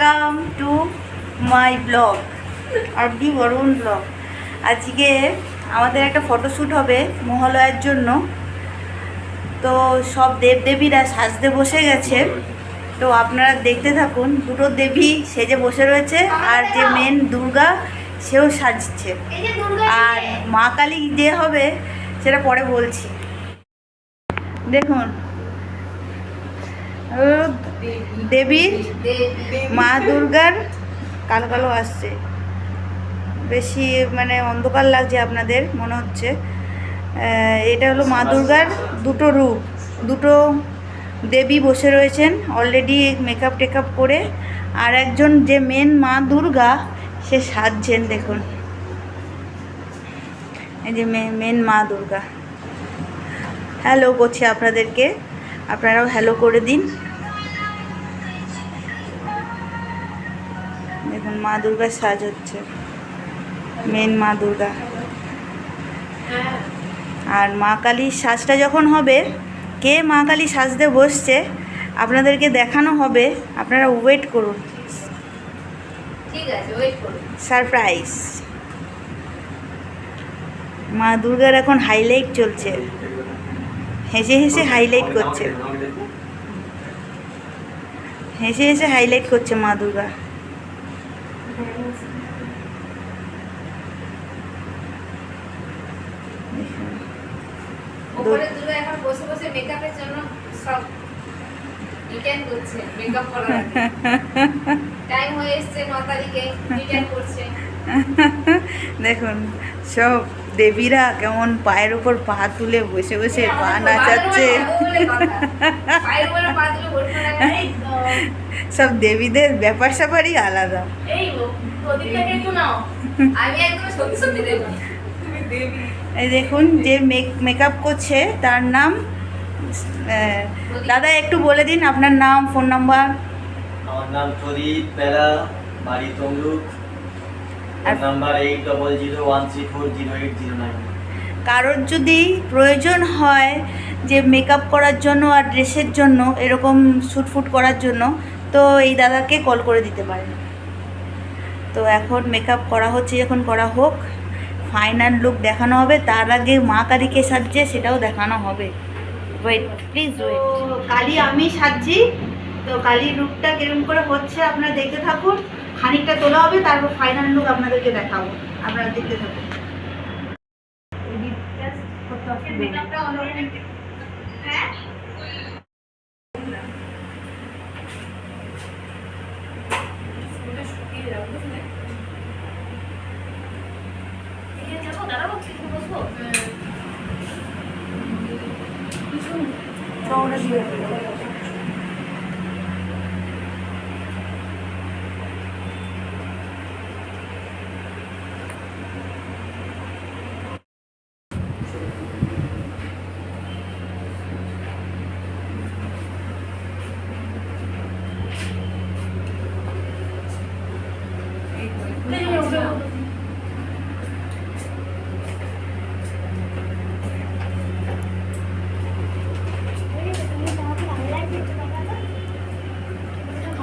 Welcome to my blog RD Barun blog. আজকে আমাদের একটা ফটোশ্যুট হবে মহালয়ার জন্য। তো সব দেবদেবীরা সাজতে বসে গেছে, তো আপনারা দেখতে থাকুন। দুটো দেবী সেজে বসে রয়েছে, আর যে মেন দুর্গা সেও সাজছে, আর মা কালী যে হবে সেটা পরে বলছি। দেখুন দেবী মা দুর্গার কালো কালো আসছে, বেশি মানে অন্ধকার লাগছে আপনাদের মনে হচ্ছে। এটা হলো মা দুর্গার দুটো রূপ, দুটো দেবী বসে রয়েছেন অলরেডি মেকআপ টেকআপ করে, আর একজন যে মেন মা দুর্গা সে সাজছেন। দেখুন এই যে মেন মা দুর্গা। হ্যালো করছি আপনাদেরকে, আপনারাও হ্যালো করে দিন। দেখুন মা দুর্গার সাজ হচ্ছে, মেন মা দুর্গা। আর মা কালীর সাজটা যখন হবে, কে মা কালী সাজতে বসছে আপনাদেরকে দেখানো হবে, আপনারা ওয়েট করুন, ঠিক আছে, ওয়েট করুন, সারপ্রাইজ। মা দুর্গার এখন হাইলাইট চলছে, হেসে হেসে হাইলাইট করছে, হেসে হেসে হাইলাইট করছে মা দুর্গা। ওপরে দুর্গা এখন বসে বসে মেকআপের জন্য সব রিটার্ন করছে, মেকআপ করার টাইম হয়ে এসেছে 9 তারিখে, রিটার্ন করছে। দেখুন সব দেবীরা কেমন পায়ের উপর পা তুলে বসে বসে পা নাচাচ্ছে। সব দেবীদের ব্যাপার স্যাপারই আলাদা। এই দেখুন যে মেকআপ করছে তার নাম, দাদা একটু বলে দিন আপনার নাম, ফোন নাম্বার। আমার নাম প্রদীপ বেলা, বাড়ি তমলুক, নাম্বার 8001340809। কারোর যদি প্রয়োজন হয় যে মেকআপ করার জন্য আর ড্রেসের জন্য, এরকম শ্যুট করার জন্য, তো এই দাদাকে কল করে দিতে পারেন। তো এখন মেকআপ করা হচ্ছে, যখন করা হোক ফাইনাল লুক দেখানো হবে। তার আগে মা কালীকে সাজছে সেটাও দেখানো হবে। Wait please wait. কালী আমি সাজছি, তো কালীর লুকটা কিরকম করে হচ্ছে আপনারা দেখতে থাকুন। খানিকটা তোলা হবে, তারপর ফাইনাল লুক আপনাদেরকে দেখাবো, আপনারা দেখতে থাকুন।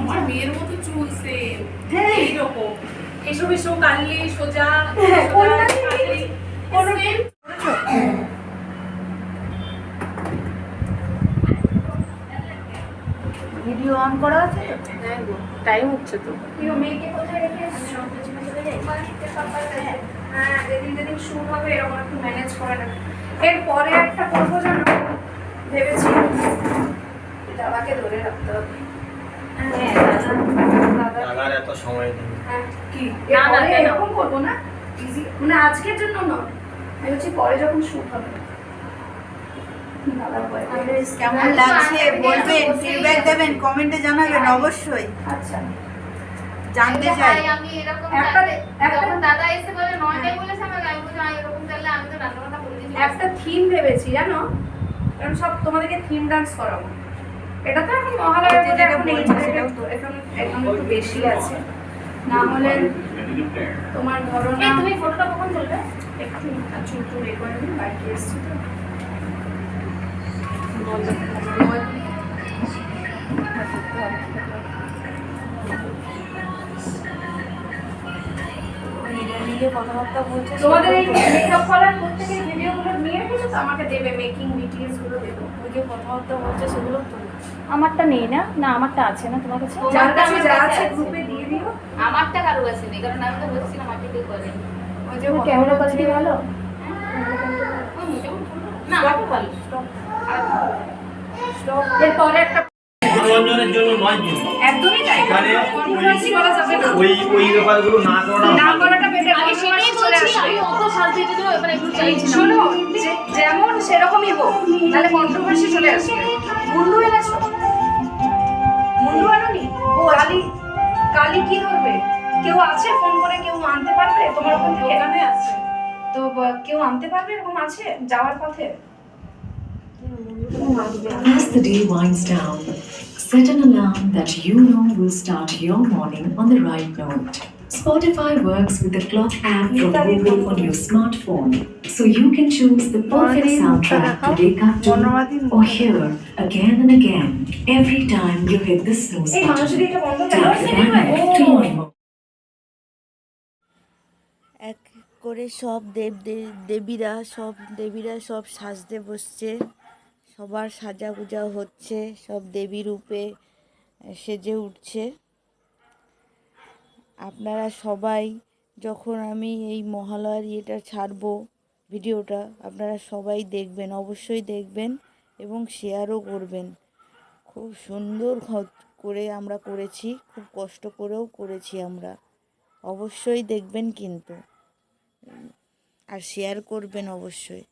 আমার মেয়ের মতো চুলছে এইরকম, এসব এসব কাটলে সোজা ভিডিও অন করা আছে তো? হ্যাঁ গো, টাইম হচ্ছে তো। মেয়েকে কোথায় রেখে এসেছো? হ্যাঁ, যেদিন যেদিন শুরু হবে এরকম একটু ম্যানেজ করে না। এরপরে একটা করবো জানো ভেবেছি, দাদাকে ধরে রাখতে হবে। দাদার এত সময় নেই। হ্যাঁ, কি না, না, কেন? এরকম করবো না, ইজি মানে আজকের জন্য নয়, আমি বলছি পরে যখন শুট হবে। কেমন লাগছে বলবেন, ফিডব্যাক দেবেন, কমেন্টে জানাবেন অবশ্যই, আচ্ছা জানতে চাই। আমি এরকম যখন দাদা এসে বলে 9টায় বলেছে আমাকে, আমি বলছি আমি এরকম তাহলে আমি তো রান্না বান্না করে দিয়েছি। একটা থিম ভেবেছি জানো, কারণ সব তোমাদেরকে থিম ডান্স করাবো। এটা তো এখন মহালয়া বলে এখন এই জায়গাটা তো এখন একটু বেশি আছে, না হলে তোমার ধরো না। তুমি ফটোটা কখন তুলবে? একটু চুল টুল এ করে নিই, বাইকে এসছি তো। কথাবার্তা বলছে তোমাদের এই মেকআপ করার প্রত্যেকের ভিডিওগুলো নিয়ে রেখেছো তো, আমাকে দেবে, মেকিং ডিটেইলস গুলো দেবে। ওই যে কথাবার্তা বলছে সেগুলো তো আমারটা নেই না, না আমারটা আছে না তোমার কাছে? যার কাছে যা আছে গ্রুপে দিয়ে দিও। আমারটা কারো কাছে নেই, কারণ আমি তো বলছিলাম আমাকে কেউ করে ওই যে ক্যামেরা কোয়ালিটি ভালো? না আমারটা ভালো। এরপরে একটা মনোরঞ্জনের জন্য নয় কিন্তু একদমই তাই, এখানে কন্ট্রোভার্সি করা যাবে না। ওই ব্যাপারগুলো না করা না করাটা বেটার। আমি সেটাই বলছি, আমি অত সাজতে দিতে এবার একটু চাইছি না। শোনো, যেমন সেরকমই হোক, তাহলে কন্ট্রোভার্সি চলে আসবে। মুন্ডু এনেছো? মুন্ডু আনোনি? কালি, কালি কি ধরবে? কেউ আছে ফোন করে, কেউ আনতে পারবে তোমার ওখান থেকে? দোকানে আছে। তো কেউ আনতে পারবে এরকম আছে যাওয়ার পথে? As the day winds down, set an alarm that you know will start your morning on the right note. Spotify works with the clock app from Google on your smartphone, so you can choose the perfect soundtrack to wake up to or hear again and again every time you hit the snooze এই button. মানুষের এটা বন্ধ Tap করো। the banner to learn more. এক করে সব দেবীরা সব সাজতে বসছে, সবার সাজাগুজা হচ্ছে, সব দেবী রূপে সেজে উঠছে। আপনারা সবাই, যখন আমি এই মহালয়ার ইয়েটা ছাড়বো ভিডিওটা, আপনারা সবাই দেখবেন, অবশ্যই দেখবেন এবং শেয়ারও করবেন। খুব সুন্দর করে আমরা করেছি, খুব কষ্ট করেও করেছি আমরা। অবশ্যই দেখবেন কিন্তু, আর শেয়ার করবেন অবশ্যই।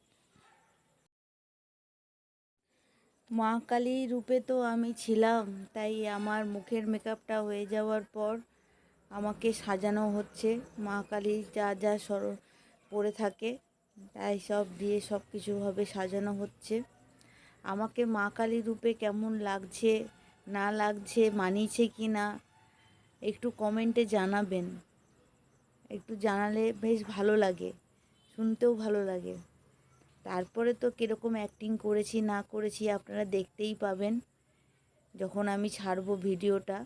মা কালী রূপে তো আমি ছিলাম, তাই আমার মুখের মেকআপটা হয়ে যাওয়ার পর আমাকে সাজানো হচ্ছে। মা কালী যা যা পরে থাকে তাই সব দিয়ে সব কিছুভাবে সাজানো হচ্ছে। আমাকে মা কালী রূপে কেমন লাগছে না লাগছে, মানিয়েছে কি না, একটু কমেন্টে জানাবেন। একটু জানালে বেশ ভালো লাগে, শুনতেও ভালো লাগে। তারপরে তো কীরকম অ্যাক্টিং করেছি না করেছি আপনারা দেখতেই পাবেন যখন আমি ছাড়বো ভিডিওটা।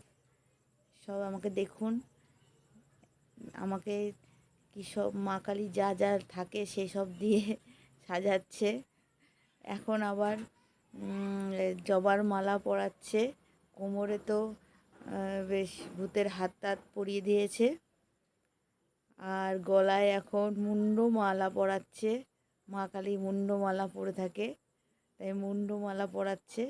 সব আমাকে দেখুন, আমাকে কী সব মা কালী যা যা থাকে সেসব দিয়ে সাজাচ্ছে। এখন আবার জবার মালা পরাচ্ছে, কোমরে তো বেশ ভূতের হাত টাত পরিয়ে দিয়েছে, আর গলায় এখন মুন্ডমালা পরাচ্ছে। মা কালী মুন্ডমালা পরে থাকে, তাই মুন্ডমালা পরাচ্ছে।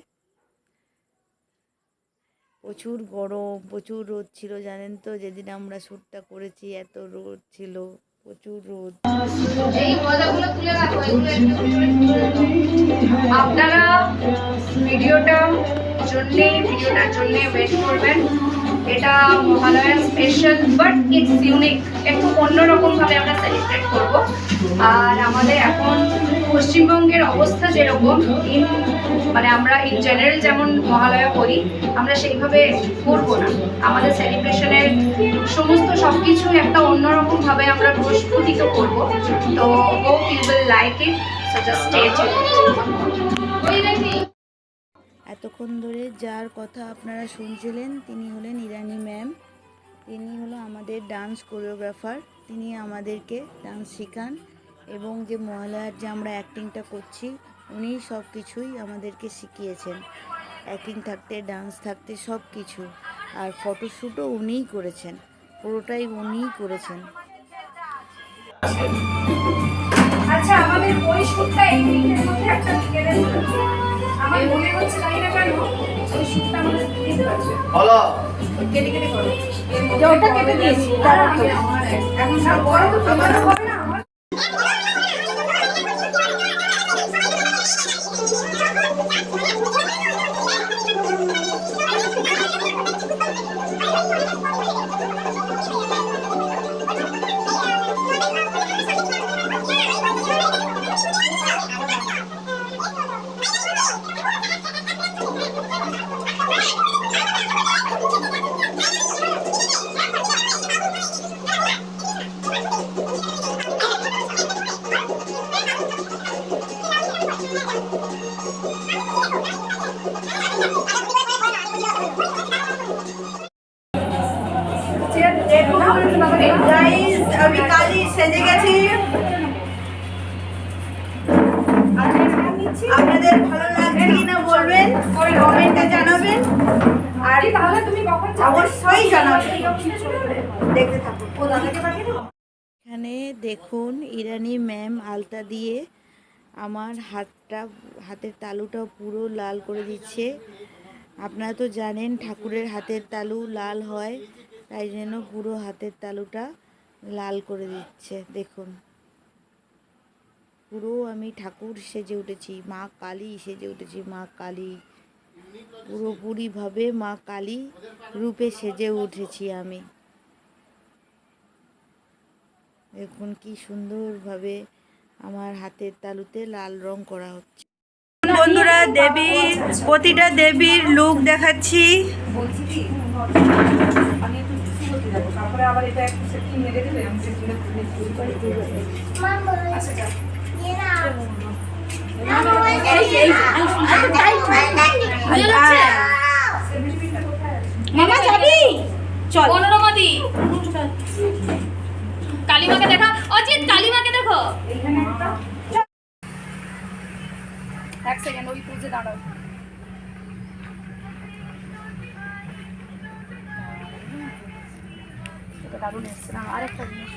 প্রচুর গরম, প্রচুর রোদ ছিল, জানেন তো যেদিন আমরা শ্যুটটা করেছি এত রোদ ছিল, প্রচুর রোদ। এই মজাগুলো তুলে রাখো, এগুলো একটু করে তুলে রাখো। আপনারা ভিডিওটার জন্য ওয়েট করবেন। এটা মহালয়ার স্পেশাল, বাট ইটস ইউনিক, একটু অন্যরকম ভাবে আমরা সেলিব্রেট করব। আর আমাদের এখন পশ্চিমবঙ্গের অবস্থা যেরকম, মানে আমরা ইন জেনারেল যেমন মহালয়া করি, আমরা সেইভাবে করবো না। আমাদের সেলিব্রেশনের সমস্ত সব কিছু একটা অন্যরকম ভাবে আমরা প্রস্ফুটিত করব। তো hope you will like it, so just stay tuned. এতক্ষণ ধরে যার কথা আপনারা শুনছিলেন তিনি হলেন ইরানি ম্যাম। তিনি হলো আমাদের ডান্স কোরিওগ্রাফার। তিনি আমাদেরকে ডান্স শেখান এবং যে মহালয়ার যে আমরা অ্যাক্টিংটা করছি উনি সব কিছুই আমাদেরকে শিখিয়েছেন। অ্যাক্টিং থাকতে, ডান্স থাকতে সব কিছু। আর ফটোশ্যুটও উনিই করেছেন, পুরোটাই উনিই করেছেন। আচ্ছা, আমাদের ওই শুটটা এই উইকের মধ্যে একটা কেটে দিল। আমার মনে হচ্ছে জানি না কেন ওই শুটটা আমাদের দিতে পারছে। বলো কেটে করো। ওটা কেটে দিয়েছি, এখন সব বড় তো তোমার হবে না। আমার গাইস, আমি কালি সেজে গেছি। আপনাদের ভালো লাগছে কিনা বলবেন, কমেন্টে জানাবেন। আর তাহলে তুমি কখন অবশ্যই জানাবেন। দেখতে থাকুন। ও দাদাকে পাঠিয়ে দেবো। এখানে দেখুন ইরানি ম্যাম আলতা দিয়ে আমার হাতের তালুটা পুরো লাল করে দিচ্ছে। আপনারা তো জানেন ঠাকুরের হাতের তালু লাল হয়, তাই জন্য পুরো হাতের তালুটা লাল করে দিচ্ছে। দেখুন পুরো আমি ঠাকুর সেজে উঠেছি, মা কালী সেজে উঠেছি, মা কালী পুরোপুরিভাবে মা কালী রূপে সেজে উঠেছি আমি। দেখুন কি সুন্দরভাবে আমার হাতের তালুতে লাল রং করা হচ্ছে। বন্ধুরা দেবীর প্রতিটা দেবীর লুক দেখাচ্ছি। বলছি কি আমি একটু খুশি হতে যাবো, তারপরে আবার এটা একটু সেটিং মেরে দেবে, আমি সেটিংটা আচ্ছা যা মামা যাবি? চল। মনোরমাদি কালিমাকে দেখা, অজিত কালিমাকে দেখো। এইখানে একটা এক সেকেন্ড ওই পুজো দাঁড়াও। এটা দারুণ এসছে না, আরেকটা জিনিস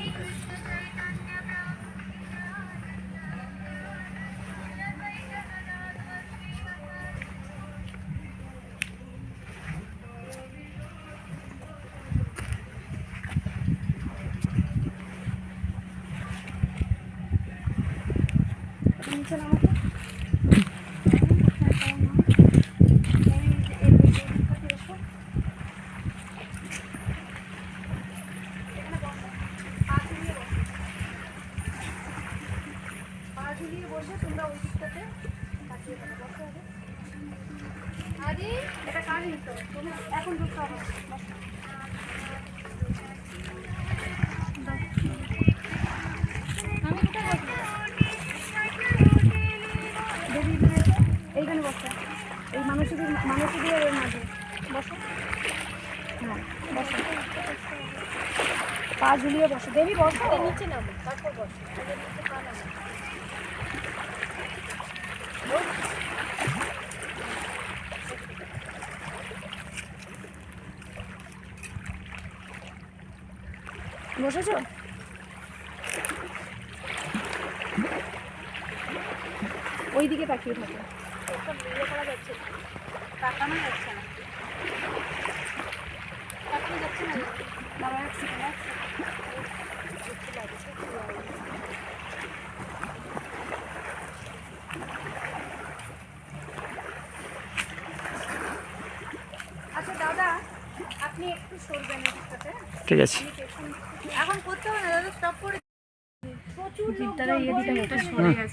এইখানে বসো, এই মানুষদের মাঝে বসো। হ্যাঁ বসো, পা ঝুলিয়ে বসো। দেবী বসো, নিচে নামো, তারপর বসো। বসেছো? ওই দিকে তাকিয়ে থাকো। তাকানো যাচ্ছে না। তাকানো যাচ্ছে না। দাঁড়াও এক সেকেন্ড। আচ্ছা দাদা, আপনি একটু সরবেন এদিকটাতে। ঠিক আছে। এখন করতে হবে না দাদা, স্টপ করে।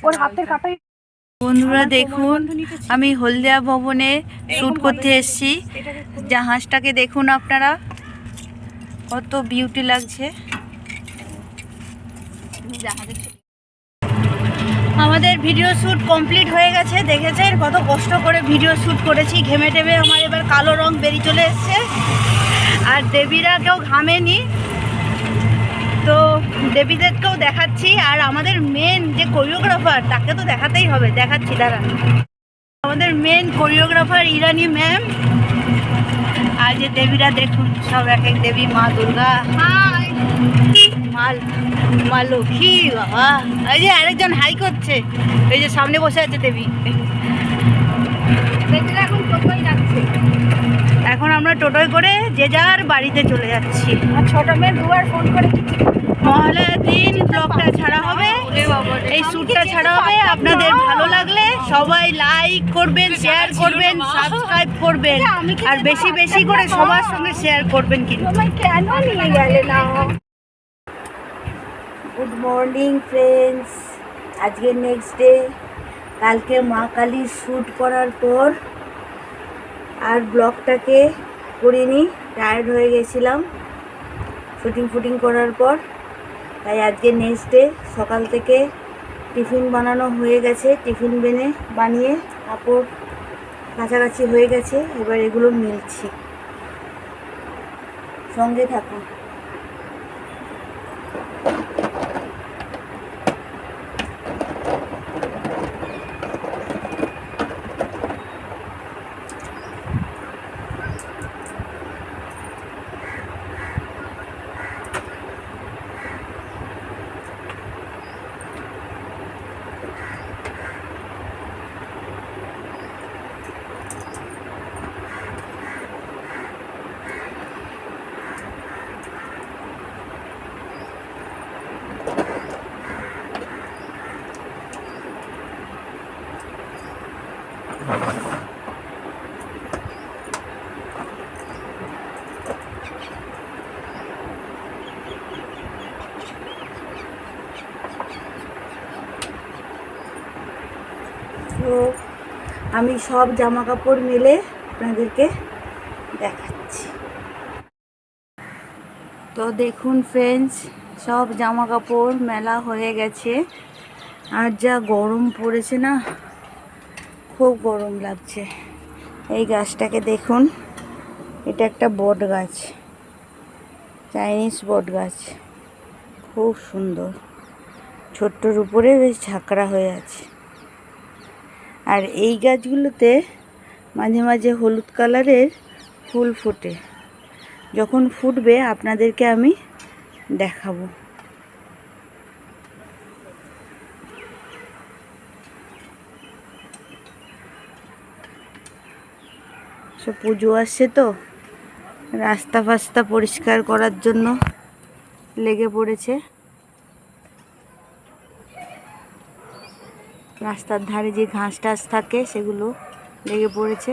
ওর হাতের কাটাই। বন্ধুরা দেখুন আমি হলদিয়া ভবনে শ্যুট করতে এসেছি। জাহাজটাকে দেখুন আপনারা, কত বিউটি লাগছে। আমাদের ভিডিও শ্যুট কমপ্লিট হয়ে গেছে। দেখেছেন কত কষ্ট করে ভিডিও শ্যুট করেছি, ঘেমে টেমে আমার এবার কালো রং বেরিয়ে চলে এসছে। আর দেবীরা কেউ ঘামেনি, তো দেবীদেরকেও দেখাচ্ছি। আর আমাদের মেন যে কোরিওগ্রাফার তাকে তো দেখাতেই হবে, দেখাচ্ছি দাঁড়া। আমাদের মেন কোরিওগ্রাফার ইরানি ম্যাম। আর যে দেবীরা দেখুন সব এক এক দেবী, মা দুর্গা, মা লক্ষ্মী, বাবা এই যে আরেকজন হাই করছে, এই যে সামনে বসে আছে দেবী। এখন আমরা টোটোয় করে যে যার বাড়িতে চলে যাচ্ছি। আর ছোট মেয়ে দুবার ফোন করে মহালয়ার দিন ব্লগটা ছাড়া হবে, এই শ্যুটটা ছাড়া হবে। আপনাদের ভালো লাগলে সবাই লাইক করবেন, শেয়ার করবেন, সাবস্ক্রাইব করবেন, আর বেশি বেশি করে সবার সঙ্গে শেয়ার করবেন। কিন্তু কেন নিয়ে গেলে না? গুড মর্নিং ফ্রেন্ডস, আজকে নেক্সট ডে। কালকে মা কালীর শ্যুট করার পর আর ব্লগটাকে করিনি, টায়ার্ড হয়ে গেছিলাম শুটিং করার পর। তাই আজকে নেক্সট ডে। সকাল থেকে টিফিন বানানো হয়ে গেছে, টিফিন বানিয়ে কাপড় কাছাকাছি হয়ে গেছে, এবার এগুলো মিলছি। সঙ্গে থাকুন। তো আমি সব জামা কাপড় মেলে আপনাদেরকে দেখাচ্ছি। তো দেখুন ফ্রেন্ডস, সব জামা কাপড় মেলা হয়ে গেছে। আর যা গরম পড়েছে না, খুব গরম লাগছে। এই গাছটাকে দেখুন, এটা একটা বট গাছ, চাইনিজ বট গাছ, খুব সুন্দর। ছোট্টর উপরে বেশ ঝাঁকড়া হয়ে আছে। আর এই গাছগুলোতে মাঝে মাঝে হলুদ কালারের ফুল ফোটে। যখন ফুটবে আপনাদেরকে আমি দেখাবো। সব পুজো আসছে তো, রাস্তা ফাস্তা পরিষ্কার করার জন্য লেগে পড়েছে। রাস্তার ধারে যে ঘাস টাস থাকে সেগুলো লেগে পড়েছে।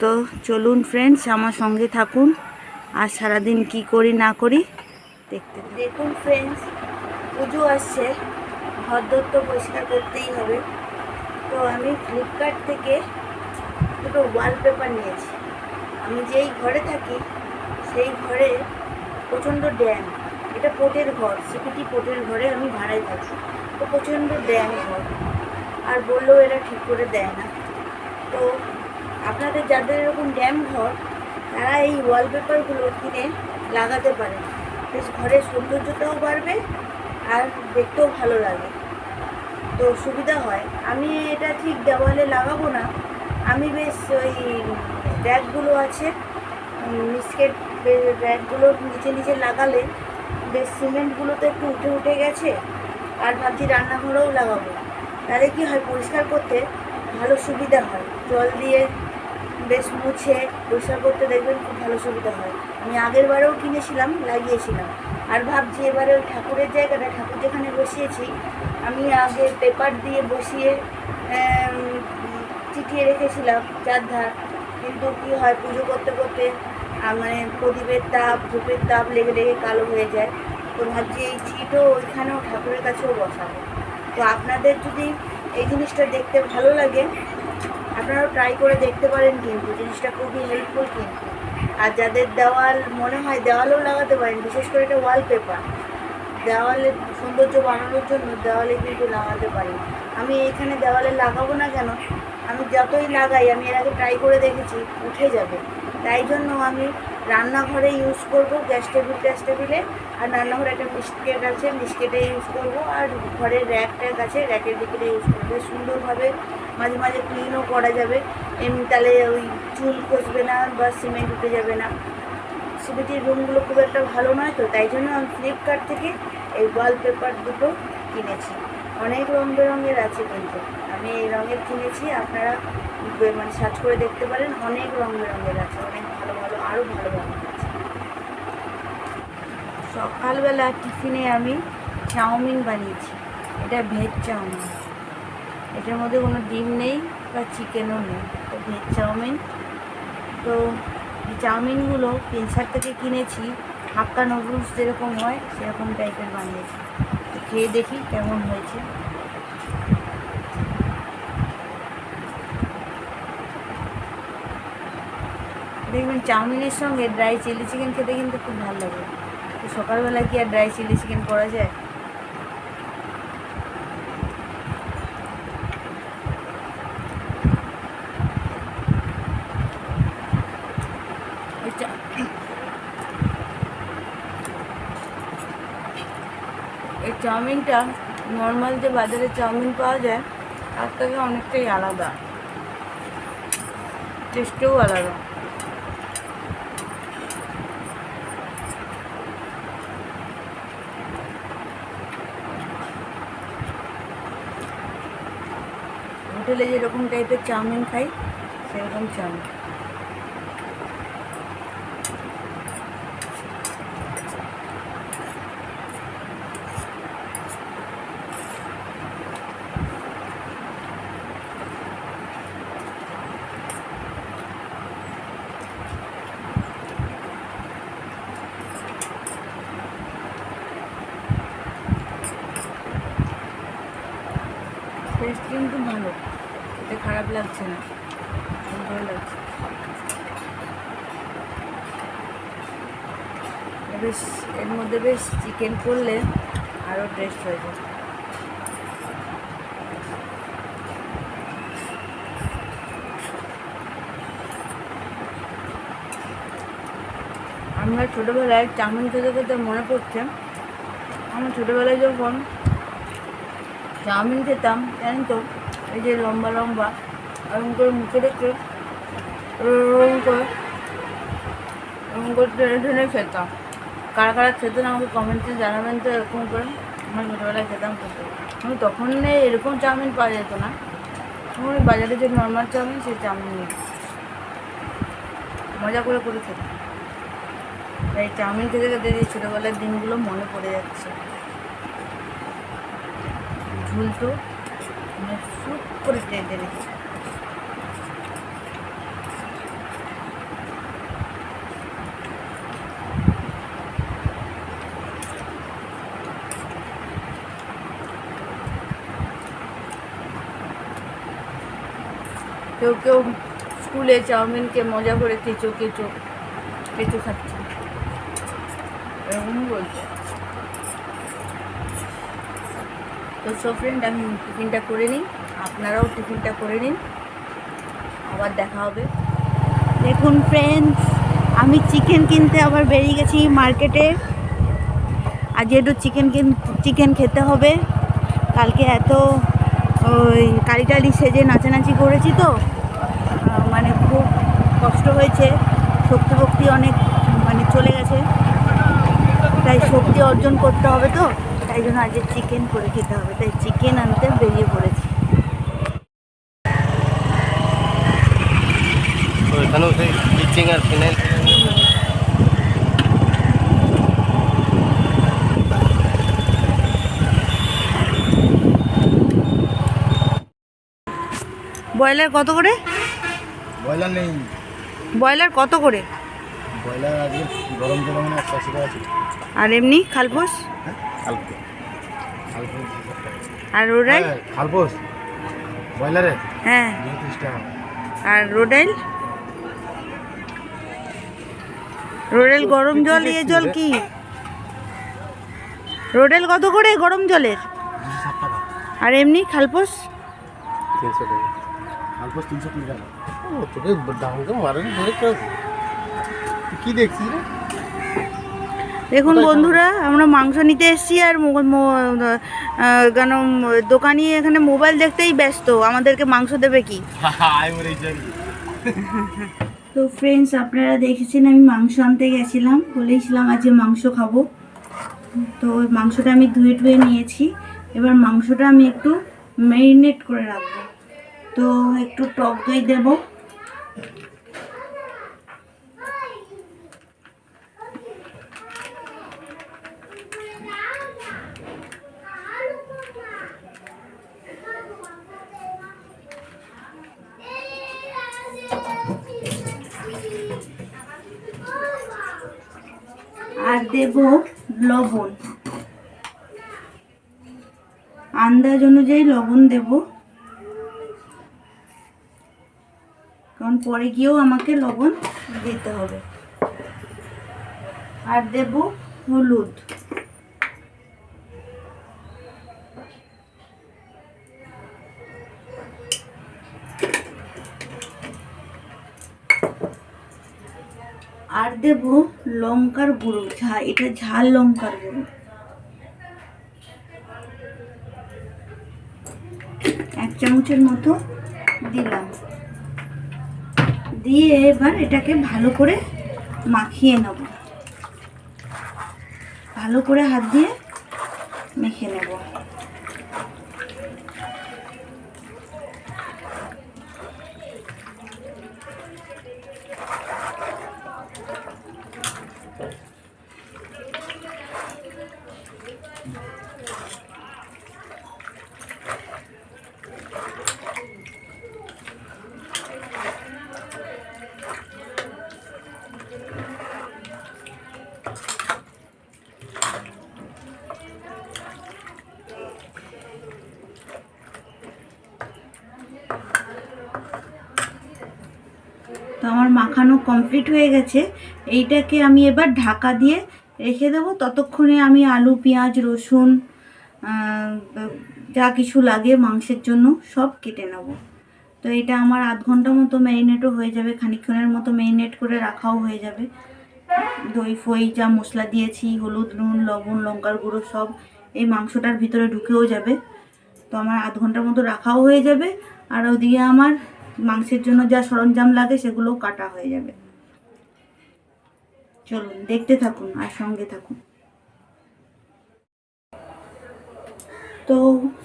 তো চলুন ফ্রেন্ডস, আমার সঙ্গে থাকুন আর সারাদিন কি করি না করি দেখতে দেখুন। ফ্রেন্ডস, পুজো আসছে, ঘরদোর তো পরিষ্কার করতেই হবে। তো আমি ফ্লিপকার্ট থেকে দুটো ওয়ালপেপার নিয়েছি। আমি যেই ঘরে থাকি সেই ঘরে প্রচণ্ড ড্যাম। এটা পোটের ঘর, সিপিটি পোটের ঘরে আমি ভাড়ায় থাকি। তো প্রচণ্ড ড্যাম ঘর, আর বললেও এরা ঠিক করে দেয় না। তো আপনাদের যাদের এরকম ড্যাম ঘর, তারা এই ওয়ালপেপারগুলো কিনে লাগাতে পারেন। বেশ ঘরের সৌন্দর্যটাও বাড়বে আর দেখতেও ভালো লাগে, তো সুবিধা হয়। আমি এটা ঠিক দেওয়ালে লাগাবো না, আমি বেশ ওই র্যাকগুলো আছে, মিসকেট র্যাকগুলো নিচে নিচে লাগালে বেশ সিমেন্টগুলো তো একটু উঠে উঠে গেছে। আর ভাবছি রান্নাঘরেও লাগাবো, তাহলে কি হয়, পরিষ্কার করতে ভালো সুবিধা হয়। জল দিয়ে বেশ মুছে পরিষ্কার করতে দেখবেন খুব ভালো সুবিধা হয়। আমি আগের বারেও কিনেছিলাম, লাগিয়েছিলাম। আর ভাবছি এবারে ওই ঠাকুরের জায়গাটা, ঠাকুর যেখানে বসিয়েছি, আমি আগে পেপার দিয়ে বসিয়ে চিটিয়ে রেখেছিলাম চারধার। কিন্তু কী হয়, পুজো করতে করতে মানে প্রদীপের তাপ, ধূপের তাপ লেগে লেগে কালো হয়ে যায়। তো ভাবছি এই চিটও ওইখানেও ঠাকুরের কাছেও বসাবো। তো আপনাদের যদি এই জিনিসটা দেখতে ভালো লাগে, আপনারাও ট্রাই করে দেখতে পারেন, কিন্তু জিনিসটা খুবই হেল্পফুল কিন্তু। আর যাদের দেওয়াল মনে হয় দেওয়ালেও লাগাতে পারেন, বিশেষ করে এটা ওয়ালপেপার, দেওয়ালে সৌন্দর্য বানানোর জন্য দেওয়ালে কিন্তু লাগাতে পারি। আমি এখানে দেওয়ালে লাগাবো না কেন, আমি যতই লাগাই, আমি এর আগে ট্রাই করে দেখেছি উঠে যাবে। তাই জন্য আমি রান্নাঘরে ইউজ করব, গ্যাস টেবিলে। আর রান্নাঘরে একটা মিস্কেট আছে, মিস্কেটে ইউজ করব। আর ঘরের র্যাকটার কাছে র্যাকের দিকে ইউজ করবো। সুন্দরভাবে মাঝে মাঝে ক্লিনও করা যাবে, এমনি তাহলে ওই চুল খসবে না বা সিমেন্ট উঠে যাবে না। সিপিটির রুমগুলো খুব একটা ভালো নয়, তো তাই জন্য আমি ফ্লিপকার্ট থেকে এই ওয়ালপেপার দুটো কিনেছি। অনেক রঙ বেরঙের আছে, কিন্তু আমি এই রঙের কিনেছি। আপনারা মানে সার্চ করে দেখতে পারেন, অনেক রঙ বেরঙের আছে, অনেক ভালো ভালো, আরও ভালো রঙের আছে। সকালবেলা টিফিনে আমি চাউমিন বানিয়েছি। এটা ভেজ চাউমিন, এটার মধ্যে কোনো ডিম নেই বা চিকেনও নেই, তো ভেজ চাউমিন। তো এই চাউমিনগুলো পিনসার থেকে কিনেছি, হাক্কা নুডলস যেরকম হয় সেরকম টাইপের বানিয়েছি। তো খেয়ে দেখি কেমন হয়েছে। দেখবেন চাউমিনের সঙ্গে ড্রাই চিলি চিকেন খেতে কিন্তু খুব ভালো লাগে। তো সকালবেলা কি আর ড্রাই চিলি চিকেন করা যায়? এই চাউমিনটা নর্মাল যে বাজারে চাউমিন পাওয়া যায় তার থেকে অনেকটাই আলাদা, টেস্টেও আলাদা। হোটেলে যেরকম টাইপের চাউমিন খাই সেরকম চাউমিন। টেস্ট কিন্তু ভালো, এতে খারাপ লাগছে না, খুব ভালো লাগছে। বেশ এর মধ্যে বেশ চিকেন করলে আরও টেস্ট হয়ে যায়। আমরা ছোটোবেলায় চাউমিন খেতে খেতে মনে পড়ছে, আমার ছোটোবেলায় যখন চাউমিন খেতাম জানেন তো, এই যে লম্বা লম্বা এরকম করে মুখে রেখে এরকম করে টেনে টেনে খেতাম। কারা কারা খেতেন আমাকে কমেন্টে জানাবেন তো, এরকম করে আমরা ছোটোবেলায় খেতাম খেতে। কিন্তু তখন এরকম চাউমিন পাওয়া যেত না, তখন ওই বাজারে যে নর্মাল চাউমিন সেই চাউমিন নিয়ে মজা করে করে খেতাম। এই চাউমিন খেতে খেতে যে ছোটোবেলার দিনগুলো মনে পড়ে যাচ্ছে। ঝুল তো মানে সুপ করে টেনে টেনে কেউ কেউ স্কুলে চাউমিনকে মজা করে কেঁচো কেঁচো কেঁচো খাচ্ছে, এরকমই বলছে। তো সো ফ্রেন্ড, আমি টিফিনটা করে নিই, আপনারাও টিফিনটা করে নিন, আবার দেখা হবে। দেখুন ফ্রেন্ডস, আমি চিকেন কিনতে আবার বেরিয়ে গেছি মার্কেটে। আজ একটু চিকেন খেতে হবে। কালকে এত ওই কালি সেজে নাচানাচি করেছি তো, মানে খুব কষ্ট হয়েছে, শক্তি অনেক মানে চলে গেছে, তাই শক্তি অর্জন করতে হবে, তো তাই জন্য আজকে চিকেন করে খেতে হবে, তাই চিকেন আনতে বেরিয়ে পড়েছি। এখানেও সেই ব্লিচিং আর ফিনাইল। ব্রয়লার কত করে? ব্রয়লার নেই, ব্রয়লার কত করে? ব্রয়লার আজকে গরম জল মানে 180 টাকা আছে। আর এমনি খালপোস? কালকে আর রোডাইল? খালপোস ব্রয়লারে হ্যাঁ। 230 টাকা। আর রোডাইল? রোডাইল গরম জল, ইয়ে জল কি? রোডাইল কত করে গরম জলের? 260 টাকা। আর এমনি খালপোস? 300 টাকা। খালপোস 330 টাকা। ও তোকে দামকে মারেনি ধরে কেউ, কি দেখছিস রে? দেখুন বন্ধুরা, আমরা মাংস নিতে এসেছি আর কেন দোকানি এখানে মোবাইল দেখতেই ব্যস্ত, আমাদেরকে মাংস দেবে কি? তো ফ্রেন্ডস, আপনারা দেখেছেন আমি মাংস আনতে গেছিলাম, বলেছিলাম আজকে মাংস খাবো। তো ওই মাংসটা আমি ধুয়ে নিয়েছি, এবার মাংসটা আমি একটু ম্যারিনেট করে রাখবো। তো একটু টক দই দেবো, আর দেব লবণ, আন্দাজ অনুযায়ী লবণ দেব, কারণ পরে গিয়েও আমাকে লবণ দিতে হবে। আর দেব হলুদ, আর দেব লঙ্কার গুঁড়ো, এটা ঝাল লঙ্কার গুঁড়ো, 1 চামচের মতো দিলাম। দিয়ে এবার এটাকে ভালো করে মাখিয়ে নেব, ভালো করে হাত দিয়ে মেখে নেব। আমার মাখানো কমপ্লিট হয়ে গেছে। এইটাকে আমি এবার ঢাকা দিয়ে রেখে দেবো। ততক্ষণে আমি আলু, পেঁয়াজ, রসুন যা কিছু লাগে মাংসের জন্য সব কেটে নেব। তো এটা আমার আধ ঘন্টার মতো ম্যারিনেটও হয়ে যাবে, খানিকক্ষণের মতো ম্যারিনেট করে রাখাও হয়ে যাবে। দই ফই যা মশলা দিয়েছি, হলুদ, নুন, লবণ, লঙ্কার গুঁড়ো সব এই মাংসটার ভিতরে ঢুকেও যাবে। তো আমার আধ ঘন্টার মতো রাখাও হয়ে যাবে, আর ওদিকে আমার মাংসের জন্য যা সরঞ্জাম লাগে সেগুলোও কাটা হয়ে যাবে। চলুন দেখতে থাকুন আর সঙ্গে থাকুন। তো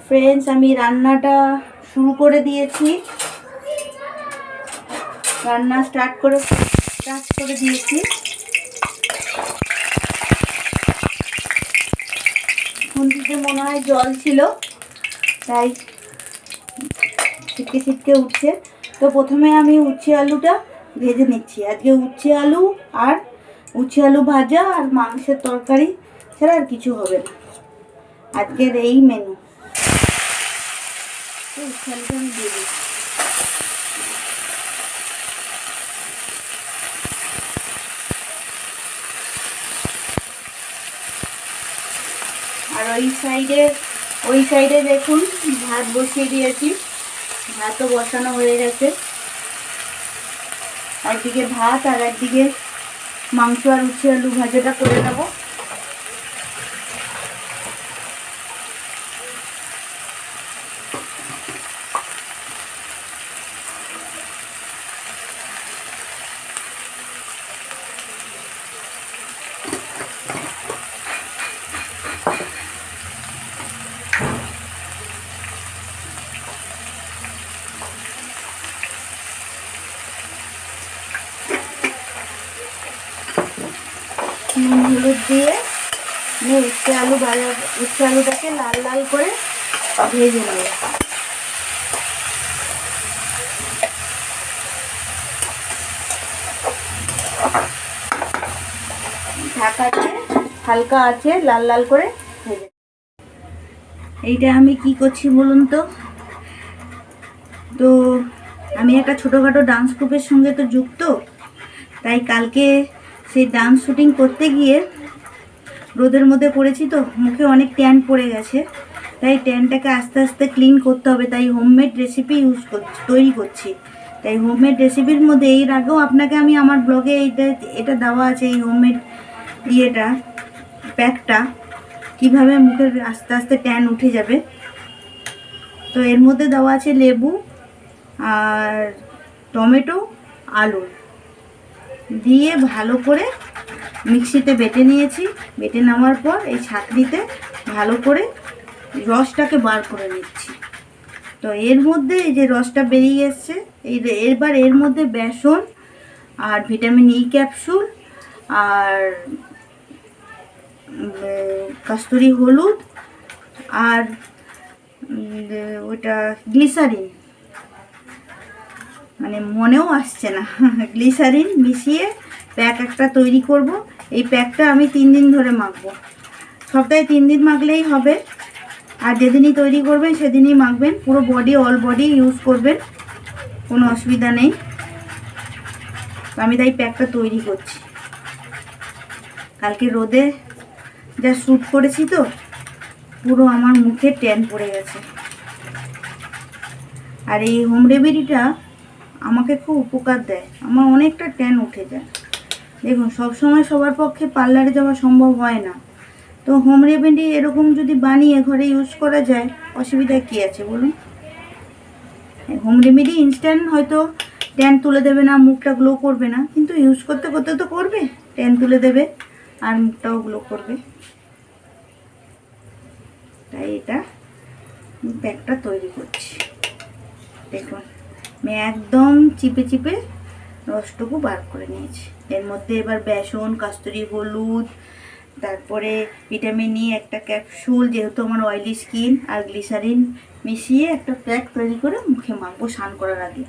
ফ্রেন্ডস, আমি রান্নাটা শুরু করে দিয়েছি, রান্না স্টার্ট করে দিয়েছি। খুন্তিতে মনে হয় জল ছিল, তাই ছিটকে ছিটকে উঠছে। তো প্রথমে আমি উচ্ছে আলুটা ভেজে নিচ্ছি। আজকে উচ্ছে আলু ভাজা আর মাংসের তরকারি ছাড়া আর কিছু হবে না, আজকের এই মেনু। তো উচ্ছে আলুটা আমি দিয়ে দিচ্ছি। আর ওই সাইডে দেখুন ভাত বসিয়ে দিয়েছি, ভাতও বসানো হয়ে গেছে। একদিকে ভাত আর একদিকে মাংস আর উচ্ছে আলু ভাজাটা করে নেব। নুন হলুদ দিয়ে উচ্ছে আলুটাকে লাল লাল করে ভেজে নেব। ঢাকা দিয়ে হালকা আছে লাল লাল করে ভেজে। এইটা আমি কি করছি বলুন তো আমি একটা ছোটোখাটো ডান্স গ্রুপের সঙ্গে তো যুক্ত, তাই কালকে সেই ডান্স শুটিং করতে গিয়ে রোদের মধ্যে পড়েছি, তো মুখে অনেক ট্যান পড়ে গেছে। তাই ট্যানটাকে আস্তে আস্তে ক্লিন করতে হবে, তাই হোমমেড রেসিপি তৈরি করছি। তাই হোমমেড রেসিপির মধ্যে এর আগেও আপনাকে আমি আমার ব্লগে এটা দেওয়া আছে, এই হোমমেড প্যাকটা কীভাবে মুখের আস্তে আস্তে ট্যান উঠে যাবে। তো এর মধ্যে দেওয়া আছে লেবু আর টমেটো, আলু দিয়ে ভালো করে মিক্সিতে বেটে নিয়েছি। বেটে নেওয়ার পর এই ছাঁকনিতে ভালো করে রসটাকে বার করে নিচ্ছি। তো এর মধ্যে এই যে রসটা বেরিয়ে এসছে, এবার এর মধ্যে বেসন আর ভিটামিন ই ক্যাপসুল আর কস্তুরি হলুদ আর ওটা গ্লিসারিন, মানে মনেও আসছে না, গ্লিসারিন মিশিয়ে প্যাক একটা তৈরি করব। এই প্যাকটা আমি 3 দিন ধরে মাখবো, সপ্তাহে 3 দিন মাখলেই হবে। আর যেদিনই তৈরি করবেন সেদিনই মাখবেন, পুরো অল বডি ইউজ করবেন, কোনো অসুবিধা নেই। তো আমি তাই প্যাকটা তৈরি করছি। কালকে রোদে যা শ্যুট করেছি তো পুরো আমার মুখে ট্যান পড়ে গেছে। আর এই হোম রেমেডিটা আমাকে খুব উপকার দেয়, আমার অনেকটা ট্যান উঠে যায়। দেখুন, সবসময় সবার পক্ষে পার্লারে যাওয়া সম্ভব হয় না, তো হোম রেমেডি এরকম যদি বানিয়ে ঘরে ইউজ করা যায় অসুবিধা কী আছে বলুন। হোম রেমেডি ইনস্ট্যান্ট হয়তো ট্যান তুলে দেবে না, মুখটা গ্লো করবে না, কিন্তু ইউজ করতে করতে তো করবে, ট্যান তুলে দেবে আর মুখটাও গ্লো করবে। তাই এটা প্যাকটা তৈরি করছি। দেখুন, আমি একদম চিপে চিপে রসটুকু বার করে নিয়েছি। এর মধ্যে এবার বেসন, কস্তুরি হলুদ, তারপরে ভিটামিন ই একটা ক্যাপসুল, যেহেতু আমার অয়েলি স্কিন, আর গ্লিসারিন মিশিয়ে একটা প্যাক তৈরি করে মুখে মাখবো স্নান করার আগে,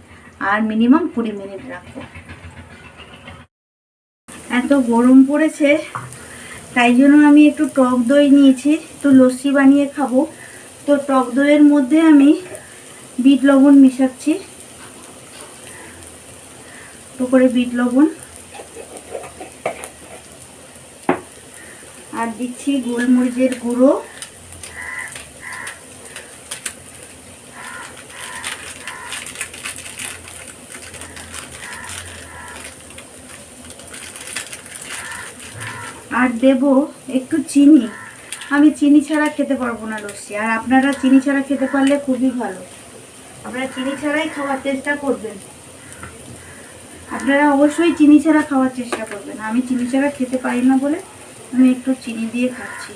আর মিনিমাম 20 মিনিট রাখবো। এত গরম পড়েছে তাই জন্য আমি একটু টক দই নিয়েছি, একটু লস্যি বানিয়ে খাবো। তো টক দইয়ের মধ্যে আমি বিট লবণ মিশাচ্ছি। একটু করে বিট লবণ, আর দিচ্ছি গোলমরিচের গুঁড়ো, আর দেব একটু চিনি। আমি চিনি ছাড়া খেতে পারবো না লস্যি, আর আপনারা চিনি ছাড়া খেতে পারলে খুবই ভালো। আপনারা চিনি ছাড়াই খাওয়ার চেষ্টা করবেন, আপনারা অবশ্যই চিনি ছাড়া খাওয়ার চেষ্টা করবেন। আমি চিনি ছাড়া খেতে পারি না বলে আমি একটু চিনি দিয়ে খাচ্ছি।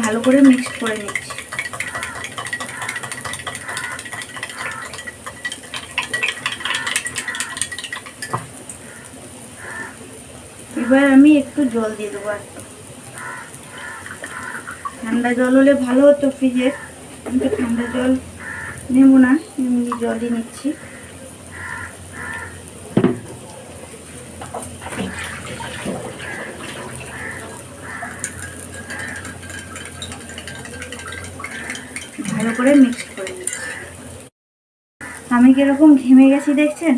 ভালো করে মিক্স করে নিচ্ছি। এবার আমি একটু জল দিয়ে দেবো, একটু ঠান্ডা জল হলে ভালো হতো ফ্রিজের, কিন্তু ঠান্ডা জল নেব না, এমনি জলই নিচ্ছি। ভালো করে মিক্স করে নিচ্ছি। আমি কিরকম ঘেমে গেছি দেখছেন,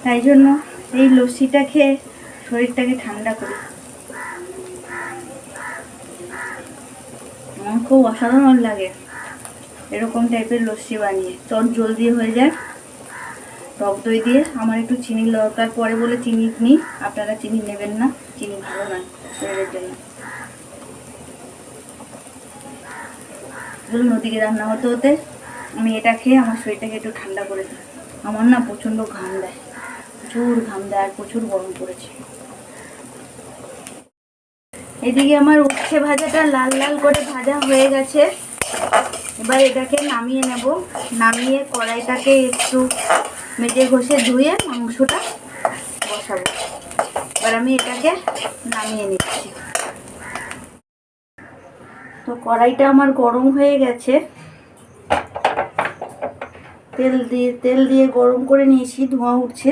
তাই জন্য এই লস্যিটা খেয়ে শরীরটাকে ঠান্ডা করি। আমার খুব অসাধারণ লাগে এরকম টাইপের লস্যি বানিয়ে, চট জলদি হয়ে যায়। টক দই দিয়ে আমার একটু চিনির দরকার পড়ে বলে চিনি নিই, আপনারা চিনি নেবেন না, চিনি ভালো নয় শরীরের জন্য। বলুন ওদিকে রান্না হতে হতে আমি এটা খেয়ে আমার শরীরটাকে একটু ঠান্ডা করে দিই। আমার না প্রচণ্ড ঘাম দেয়, প্রচুর ঘাম দেয়, আর প্রচুর গরম পড়েছে। এদিকে আমার উচ্ছে ভাজাটা লাল লাল করে ভাজা হয়ে গেছে। এবার এটাকে নামিয়ে নেব। নামিয়ে কড়াইটাকে একটু মেজে ঘষে ধুয়ে মাংসটা বসাবো। এবার আমি এটাকে নামিয়ে নিচ্ছি। তো কড়াইটা আমার গরম হয়ে গেছে, তেল দিয়ে গরম করে নিয়েছি, ধোঁয়া উঠছে।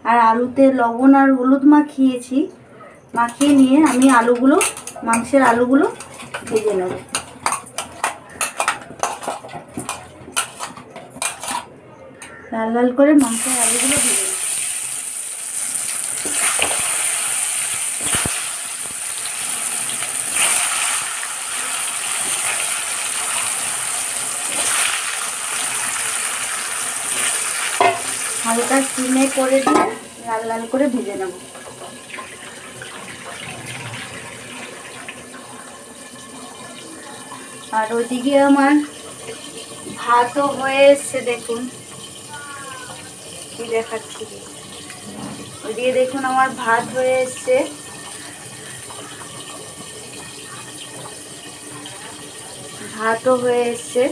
আর আলুতে লবণ আর হলুদ মাখিয়েছি, মাখিয়ে নিয়ে আমি মাংসের আলুগুলো ভেজে নেব। লাল লাল করে মাংসের আলুগুলো ভেজে নেব। হালকা সিমে করে দিয়ে লাল লাল করে ভেজে নেব। আর ওইদিকে আমার ভাতও হয়ে এসছে, দেখুন কি দেখাচ্ছি। ওইদিকে দেখুন আমার ভাত হয়ে এসছে। ভাতও হয়ে এসছে,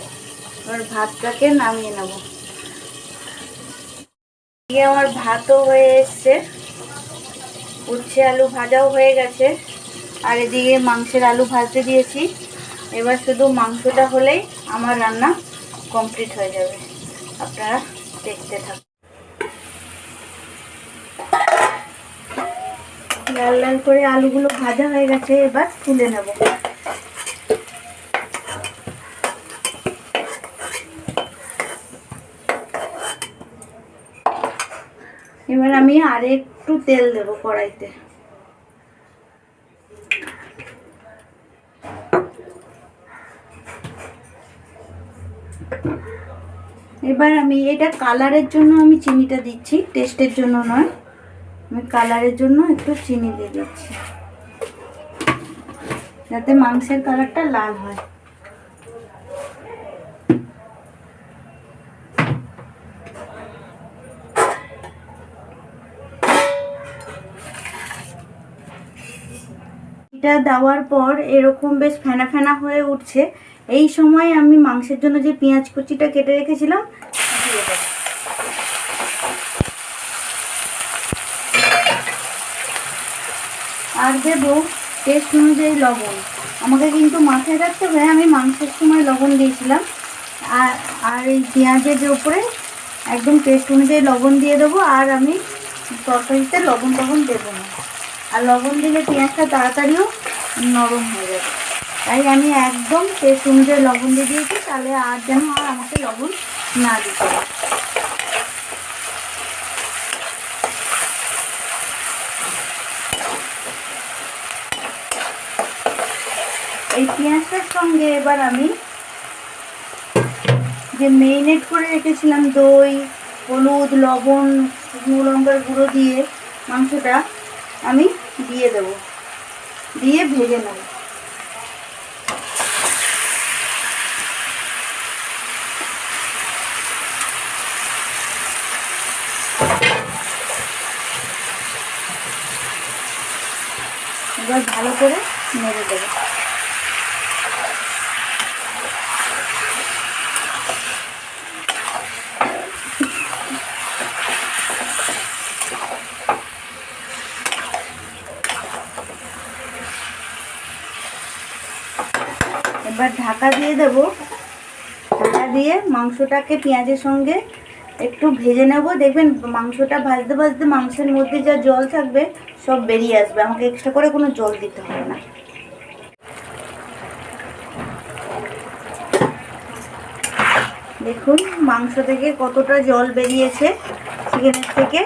এবার ভাতটাকে নামিয়ে নেব। আমার ভাতও হয়ে এসছে, উচ্ছে আলু ভাজাও হয়ে গেছে, আর এদিকে মাংসের আলু ভাজতে দিয়েছি। এবার শুধু মাংসটা হলেই আমার রান্না কমপ্লিট হয়ে যাবে। আপনারা দেখতে থাকুন। লাল লাল করে আলুগুলো ভাজা হয়ে গেছে, এবার তুলে নেব। এবার আমি আর একটু তেল দেব কড়াইতে। এবার আমি এটা কালারের জন্য আমি চিনিটা দিচ্ছি, টেস্টের জন্য নয়। আমি কালারের জন্য একটু চিনি দিয়ে দিচ্ছি, যাতে মাংসের কালারটা লাল হয়। এটা দেওয়ার পর এরকম বেশ ফেনা ফেনা হয়ে উঠছে। এই সময় আমি মাংসের জন্য যে পেঁয়াজ কুচিটা কেটে রেখেছিলাম দিয়ে দেব। আর দেব টেস্ট অনুযায়ী লবণ। আমাকে কিন্তু মাথায় রাখতে হবে আমি মাংসের সময় লবণ দিয়েছিলাম, আর এই পেঁয়াজের উপরে একদম টেস্ট অনুযায়ী লবণ দিয়ে দেবো। আর আমি তরকারিতে লবণ দেবো না। আর লবণ দিলে পেঁয়াজটা তাড়াতাড়িও নরম হয়ে যাবে। তাই আমি একদম টেস্ট অনুযায়ী লবণ দিয়ে দিয়েছি, তাহলে আর যেন আর আমাকে লবণ না দিতে হয়। এই পেঁয়াজটার সঙ্গে এবার আমি যে মেরিনেট করে রেখেছিলাম দই, হলুদ, লবণ, শুকনো লঙ্কার গুঁড়ো দিয়ে মাংসটা আমি দিয়ে দেব, দিয়ে ভেজে নেব। এবার ভালো করে নেড়ে দেবো। এবার ঢাকা দিয়ে দেব। ঢাকা দিয়ে মাংসটাকে পেঁয়াজের সঙ্গে একটু ভেজে নেব। দেখবেন মাংসটা ভাজতে ভাজতে মাংসের মধ্যে যা জল থাকবে সব বেরিয়ে আসবে, আমাকে এক্সট্রা করে কোনো জল দিতে হবে না। দেখুন মাংস থেকে কতটা জল বেরিয়েছে চিকেনের থেকে।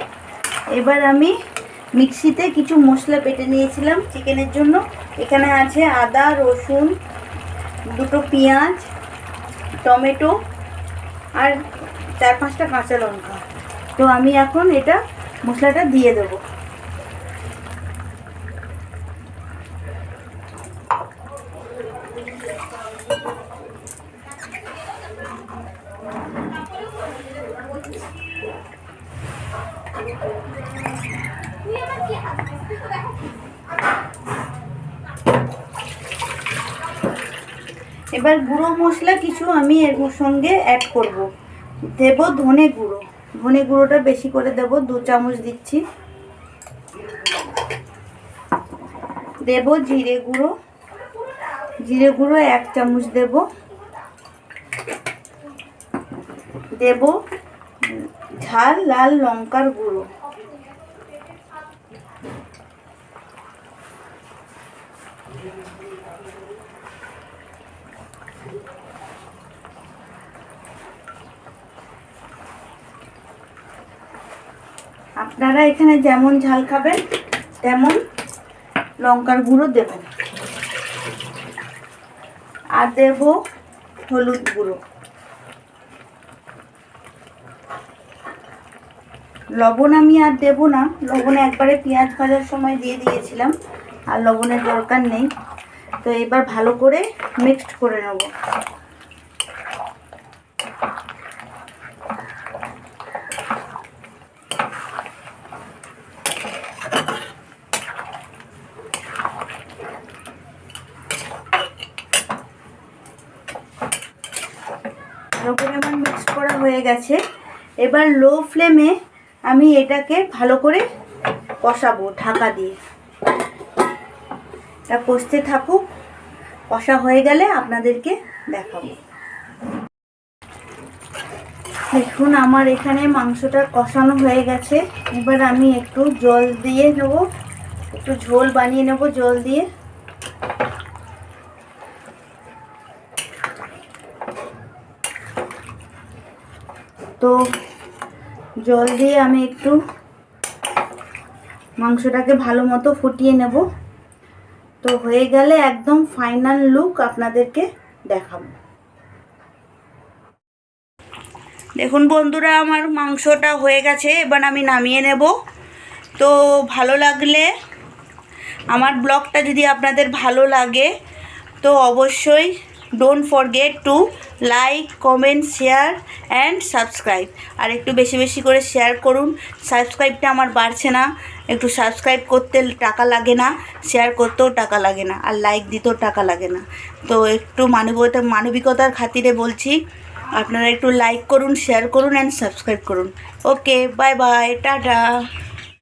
এবার আমি মিক্সিতে কিছু মশলা বেটে নিয়েছিলাম চিকেনের জন্য। এখানে আছে আদা, রসুন, দুটো পেঁয়াজ, টমেটো আর 4-5টা কাঁচা লঙ্কা। তো আমি এখন এটা মশলাটা দিয়ে দেব। এবার গুঁড়ো মশলা কিছু আমি এর সঙ্গে অ্যাড করব। দেব ধনে গুঁড়ো। ধনে গুঁড়োটা বেশি করে দেব, 2 চামচ দিচ্ছি। দেব জিরে গুঁড়ো। জিরে গুঁড়ো 1 চামচ দেব। দেব ঝাল লাল লঙ্কার গুঁড়ো। আপনারা এখানে যেমন ঝাল খাবেন তেমন লঙ্কার গুঁড়ো দেবেন। আর দেব হলুদ গুঁড়ো। লবণ আমি আর দেব না, লবণ একবারে পেঁয়াজ ভাজার সময় দিয়ে দিয়েছিলাম, আর লবণের দরকার নেই। তো এবার ভালো করে মিক্সড করে নেব। ভালো করে আমার মিক্স করা হয়ে গেছে। এবার লো ফ্লেমে আমি এটাকে ভালো করে কষাবো ঢাকা দিয়ে। এটা কষতে থাকুক, কষা হয়ে গেলে আপনাদেরকে দেখাবো। দেখুন আমার এখানে মাংসটা কষানো হয়ে গেছে। এবার আমি একটু জল দিয়ে নেব, একটু ঝোল বানিয়ে নেব জল দিয়ে। তো জল দিয়ে আমি একটু মাংসটাকে ভালো মতো ফুটিয়ে নেব। তো হয়ে গেলে একদম ফাইনাল লুক আপনাদেরকে দেখাবো। দেখুন বন্ধুরা আমার মাংসটা হয়ে গেছে, এবার আমি নামিয়ে নেব। তো ভালো লাগলে, আমার ব্লগটা যদি আপনাদের ভালো লাগে তো অবশ্যই don't forget to like, comment, share and subscribe. আর একটু বেশি বেশি করে শেয়ার করুন। সাবস্ক্রাইবটা আমার বাড়ছে না, একটু সাবস্ক্রাইব করতে টাকা লাগে না, শেয়ার করতেও টাকা লাগে না, আর লাইক দিতেও টাকা লাগে না। তো একটু মানবিকতার খাতিরে বলছি, আপনারা একটু লাইক করুন, শেয়ার করুন অ্যান্ড সাবস্ক্রাইব করুন। ওকে, বাই বাই, টাটা।